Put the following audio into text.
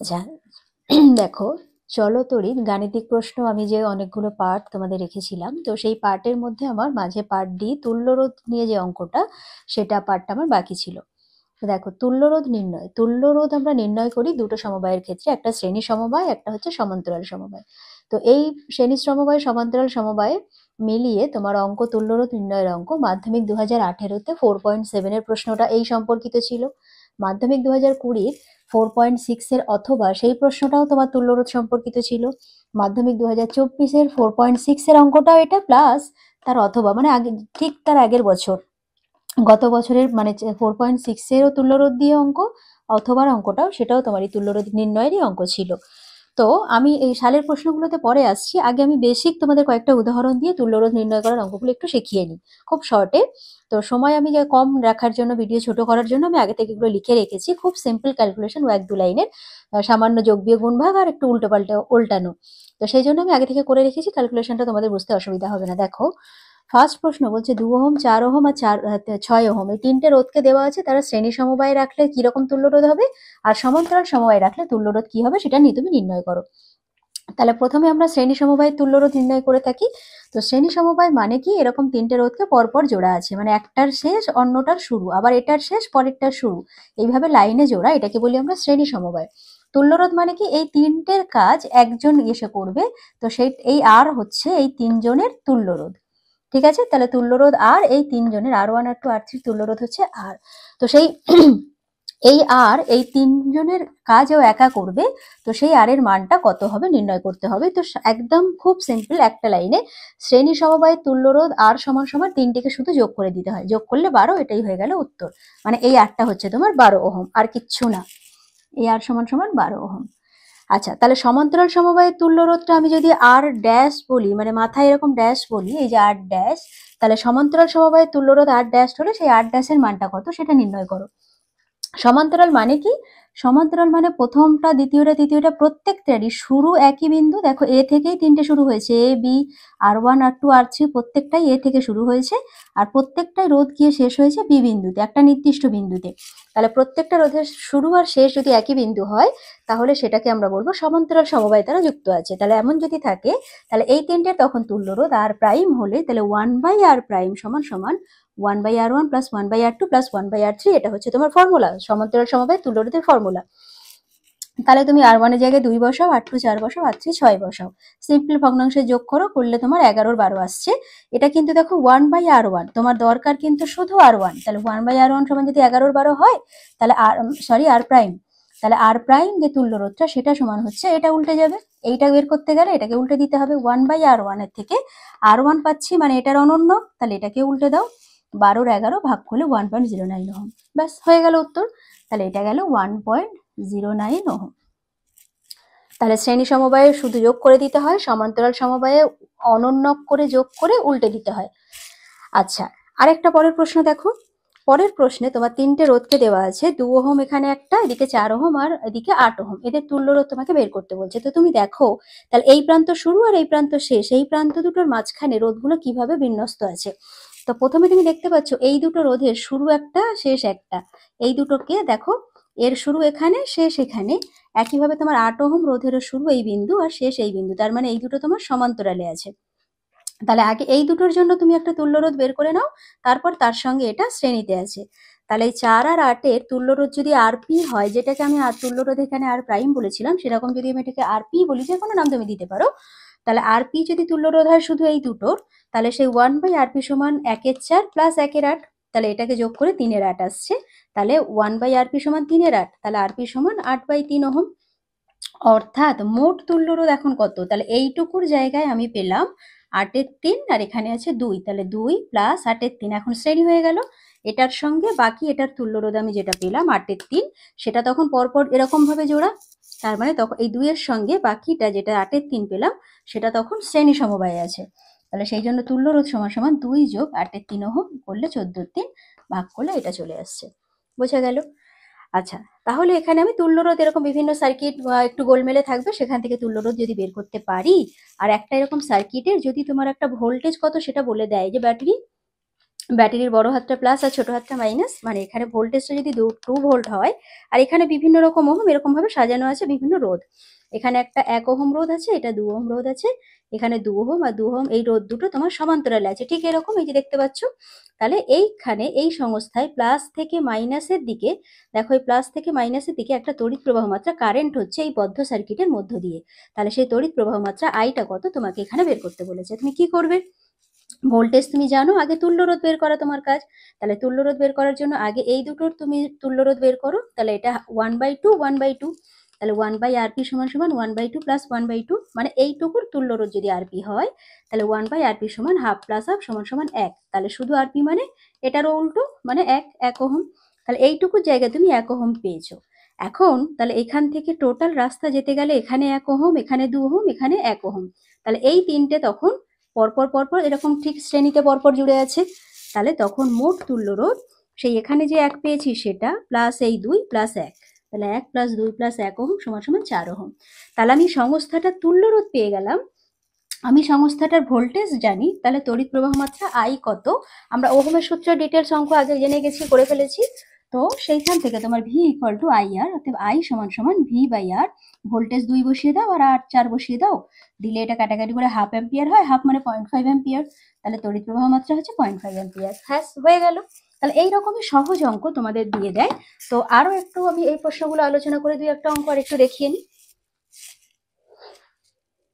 আচ্ছা, দেখো, চলতরিৎ গাণিতিক প্রশ্ন আমি যে অনেকগুলো পার্ট তোমাদের রেখেছিলাম, তো সেই পার্টের মধ্যে আমার মাঝে পার্ট ডি তুল্যরোধ নিয়ে যে অঙ্কটা, সেটা পার্টটা আমার বাকি ছিল। তো দেখো, তুল্যরোধ আমরা নির্ণয় করি দুটো সমবায়ের ক্ষেত্রে, একটা শ্রেণী সমবায়, একটা হচ্ছে সমান্তরাল সমবায়। তো এই শ্রেণী সমবায় সমান্তরাল সমবায় মিলিয়ে তোমার অঙ্ক তুল্যরোধ নির্ণয়ের অঙ্ক মাধ্যমিক 2018-তে 4.7 প্রশ্নটা এই সম্পর্কিত ছিল। মাধ্যমিক 2020-র 4.6 অথবা সেই প্রশ্নটাও তোমার তুল্যরোধ সম্পর্কিত ছিল। মাধ্যমিক 2024-এর 4.6 অঙ্কটাও এটা, প্লাস তার অথবা মানে আগে, ঠিক তার আগের বছর, গত বছরের মানে 4.6-এরও তুল্যরোধ দিয়ে অঙ্ক, অথবার অঙ্কটাও, সেটাও তোমার এই তুল্যরোধ নির্ণয়েরই অঙ্ক ছিল। তো আমি এই সালের প্রশ্নগুলোতে পরে আসছি, আগে আমি বেসিক তোমাদের কয়েকটা উদাহরণ দিয়ে তুল্যরোধ নির্ণয় করার অঙ্কগুলো একটু শিখিয়ে নিই, খুব শর্টে। তো সময় আমি কম রাখার জন্য, ভিডিও ছোট করার জন্য আমি আগে থেকে এগুলো লিখে রেখেছি, খুব সিম্পল ক্যালকুলেশন, ও 1-2 লাইনের, সামান্য যোগ বিয়োগ গুণ ভাগ আর একটু উল্টানো। তো সেই জন্য আমি আগে থেকে করে রেখেছি, ক্যালকুলেশনটা তোমাদের বুঝতে অসুবিধা হবে না। দেখো, ফার্স্ট প্রশ্ন বলছে 2 ওহম, 4 ওহম আর 6 ওহম এই তিনটে রোধকে দেওয়া আছে, তারা শ্রেণী সমবায় রাখলে কিরকম তুল্যরোধ হবে, আর সমান্তরাল সমবায় রাখলে তুল্যরোধ কি হবে, সেটা নিয়ে তুমি নির্ণয় করো। তাহলে প্রথমে আমরা শ্রেণী সমবায় তুল্যরোধ নির্ণয় করে থাকি। তো শ্রেণী সমবায় মানে কি, এরকম তিনটে রোধকে পরপর জোড়া আছে, মানে একটার শেষ অন্যটার শুরু, আবার এটার শেষ পরেরটার শুরু, এইভাবে লাইনে জোড়া, এটাকে বলি আমরা শ্রেণী সমবায়। তুল্যরোধ মানে কি, এই তিনটের কাজ একজন এসে করবে, তো সেই এই আর হচ্ছে এই তিনজনের তুল্যরোধ। ঠিক আছে, তাহলে তুল্যরোধ আর, এই তিনজনের R1 R2 R3 তুল্যরোধ হচ্ছে আর। তো সেই এই আর, এই তিনজনের কাজও একা করবে, তো সেই আর এর মানটা কত হবে নির্ণয় করতে হবে। তো একদম খুব সিম্পল একটা লাইনে, শ্রেণী সমবায়ের তুল্যরোধ আর সমান সমান তিনটিকে শুধু যোগ করে দিতে হয়, যোগ করলে 12, এটাই হয়ে গেল উত্তর। মানে এই আরটা হচ্ছে তোমার 12 ওহম, আর কিচ্ছু না। এই আর সমান সমান 12 ওহম। আচ্ছা, তাহলে সমান্তরাল সমবায়ের তুল্যরোধটা আমি যদি আর ড্যাশ বলি, মানে মাথায় এরকম ড্যাশ বলি, এই যে আর ড্যাশ, তাহলে সমান্তরাল সমবায়ের তুল্যরোধ আর ড্যাশ হলে সেই আর ড্যাশের মানটা কত সেটা নির্ণয় করো। সমান্তরাল মানে কি, সমান্তরাল মানে প্রথমটা দ্বিতীয়টা তৃতীয়টা প্রত্যেকটারই শুরু একই বিন্দু। দেখো, এ থেকেই তিনটে শুরু হয়েছে, A B, R1 R2 R3 প্রত্যেকটাই এ থেকে শুরু হয়েছে, আর প্রত্যেকটাই রোধ গিয়ে শেষ হয়েছে বি বিন্দুতে, একটা নির্দিষ্ট বিন্দুতে। তাহলে প্রত্যেকটা রোধের শুরু আর শেষ যদি একই বিন্দু হয়, তাহলে সেটাকে আমরা বলবো সমান্তরাল সমবায় তারা যুক্ত আছে। তাহলে এমন যদি থাকে, তাহলে এই তিনটের তখন তুল্য রোধ আর প্রাইম হলে, তাহলে 1/r প্রাইম সমান সমান 1/r1 plus 1/r2 plus 1/r3, এটা হচ্ছে তোমার ফর্মুলা, সমান্তরাল সমবায় তুল্যরোধের ফর্মুলা। তাহলে তুমি R1 এর জায়গায় 2 বসাও, R2 4 বসাও, R3 6 বসাও, সিম্পল ভগ্নাংশে যোগ করো, করলে তোমার 11 12 আসছে। এটা কিন্তু দেখো 1/r1, তোমার দরকার কিন্তু শুধু R1, তাহলে 1/r1 সমান যদি 11 12 হয়, তাহলে আর প্রাইম, তাহলে আর প্রাইম যে তুল্যরোধটা সেটা সমান হচ্ছে, এটা উল্টে যাবে, এইটা বের করতে গেলে এটাকে উল্টে দিতে হবে, 1/r1 এর থেকে R1 পাচ্ছি, মানে এটার অনন্য, তাহলে এটাকে উল্টে দাও, 12 ভাগ করলে 1.09 ওহম, ব্যাস হয়ে গেল উত্তর। তাহলে এটা গেল 1.09 ওহম। তাহলে শ্রেণী সমবায়ে শুধু যোগ করে দিতে হয়, সমান্তরাল সমবায়ে অনন্যক করে যোগ করে উল্টে দিতে হয়। আচ্ছা, আরেকটা পরের প্রশ্ন দেখো, পরের প্রশ্নে তোমার তিনটে রোধকে দেওয়া আছে, 2 ওহম এখানে একটা, এদিকে 4 ওহম আর এদিকে 8 ওহম, এদের তুল্য রোধ তোমাকে বের করতে বলছে। তো তুমি দেখো, তাহলে এই প্রান্ত শুরু আর এই প্রান্ত শেষ, এই প্রান্ত দুটোর মাঝখানে রোধগুলো কিভাবে বিন্যস্ত আছে। তো প্রথমে তুমি দেখতে পাচ্ছ এই দুটো রোধের শুরু একটা শেষ একটা, এই দুটোকে দেখো, এর শুরু এখানে শেষ এখানে, একইভাবে তোমার 8 ওহম রোধেরও শুরু এই বিন্দু আর শেষ এই বিন্দু, তার মানে এই দুটো তোমার সমান্তরালে আছে। তাহলে আগে এই দুটোর জন্য তুমি একটা তুল্যরোধ বের করে নাও, তারপর তার সঙ্গে এটা শ্রেণীতে আছে। তাহলে এই 4 আর 8 এর তুল্যরোধ যদি আরপি হয়, যেটাকে আমি তুল্যরোধ এখানে আর প্রাইম বলেছিলাম, সেরকম যদি আমি এটাকে আরপি বলি, যে কোনো নাম তুমি দিতে পারো, তাহলে আরপি যদি তুল্যরোধ হয় শুধু এই দুটোর, তাহলে সেই 1/rp সমান 1/4 প্লাস 1/8, তাহলে এটাকে যোগ করে 3/8 আসছে, তাহলে 1/rp সমান 3/8, তাহলে আরপি সমান 8/3 ওহম। অর্থাৎ মোট তুল্যরোধ এখন কত, তাহলে এইটুকুর জায়গায় আমি পেলাম 8/3, আর এখানে আছে 2, তাহলে 2 প্লাস 8/3, এখন শ্রেণী হয়ে গেল। এটার সঙ্গে বাকি এটার তুল্যরোধ আমি যেটা পেলাম 8/3, সেটা তখন পরপর এরকম ভাবে জোড়া, তার মানে তখন এই 2 এর সঙ্গে বাকিটা যেটা 8/3 পেলাম, সেটা তখন শ্রেণী সমবায়ে আছে। তাহলে সেই জন্য তুল্যরোধ সমান সমান 2 যোগ 8/3 ওহম করলে 14/3, ভাগ করলে এটা চলে আসছে। বোঝা গেল? আচ্ছা, তাহলে এখানে আমি তুল্যরোধ, এরকম বিভিন্ন সার্কিট একটু গোলমেলে থাকবে, সেখান থেকে তুল্যরোধ যদি বের করতে পারি, আর একটা এরকম সার্কিটের যদি তোমার একটা ভোল্টেজ কত সেটা বলে দেয়, যে ব্যাটারি ব্যাটারির বড় হাতটা প্লাস আর ছোট হাতটা মাইনাস, মানে এখানে ভোল্টেজটা যদি 2 ভোল্ট হয়, আর এখানে বিভিন্ন রকম ওহম এরকম ভাবে সাজানো আছে বিভিন্ন রোধ। এখানে একটা 1 ওহম রোধ আছে, এটা 2 ওহম রোধ আছে, এখানে 2 ওহম আর 2 ওহম, এই রোধ দুটো তোমার সমান্তরালে আছে ঠিক এরকম, এই যে দেখতে পাচ্ছ। তাহলে এইখানে এই সংস্থায় প্লাস থেকে মাইনাসের দিকে, দেখো এই প্লাস থেকে মাইনাসের দিকে একটা তড়িৎ প্রবাহ মাত্রা কারেন্ট হচ্ছে এই বদ্ধ সার্কিটের মধ্য দিয়ে। তাহলে সেই তড়িৎ প্রবাহ মাত্রা আইটা কত তোমাকে এখানে বের করতে বলেছে। তুমি কি করবে? ভোল্টেজ তুমি জানো, আগে তুল্যরোধ বের করা তোমার কাজ। তাহলে তুল্যরোধ বের করার জন্য আগে এই দুটোর তুমি তুল্যরোধ বের করো। তাহলে এটা 1/2 1/2, তাহলে 1/RP সমান সমান 1/2 প্লাস 1/2, মানে এইটুকুর তুল্যরোধ যদি আরপি হয় তাহলে 1/RP সমান হাফ প্লাস হাফ সমান সমান 1। তাহলে শুধু আরপি মানে এটারও উল্টো, মানে 1 ওহম। তাহলে এইটুকুর জায়গায় তুমি 1 ওহম পেয়েছো। এখন তাহলে এখান থেকে টোটাল রাস্তা যেতে গেলে এখানে 1 ওহম, এখানে 2 ওহম, এখানে 1 ওহম, তাহলে এই তিনটে তখন পরপর পরপর এরকম ঠিক শ্রেণীতে পরপর জুড়ে আছে। তাহলে তখন মোট তুল্যরোধ সেই এখানে যে 1 পেয়েছি সেটা প্লাস এই 2 প্লাস 1, তাহলে 1 প্লাস 2 প্লাস 1 ওহম সমান সমান 4 ওহম। তাহলে আমি সংস্থাটার তুল্যরোধ পেয়ে গেলাম, আমি সংস্থাটার ভোল্টেজ জানি, তাহলে তড়িৎ প্রবাহ মাত্রা আই কত আমরা ওহমের সূত্রের ডিটেলস অঙ্ক আগে জেনে গেছি, করে ফেলেছি। তো সেইখান থেকে তোমার ভি ইকুয়াল টু আই আর, অর্থাৎ আই সমান সমান ভি বাই আর, ভোল্টেজ 2 বসিয়ে দাও আর আর 4 বসিয়ে দাও, দিলে এটা কাটাকাটি করে হাফ অ্যাম্পিয়ার হয়, হাফ মানে 0.5 অ্যাম্পিয়ার, তাহলে তড়িৎ প্রবাহ মাত্রা হচ্ছে 0.5 অ্যাম্পিয়ার। হ্যাঁ, হয়ে গেল। তাহলে এইরকমই সহজ অঙ্ক তোমাদের দিয়ে দেয়। তো আরো একটু আমি এই প্রশ্নগুলো আলোচনা করে 2 একটা অঙ্ক আর একটু দেখিয়ে নিই।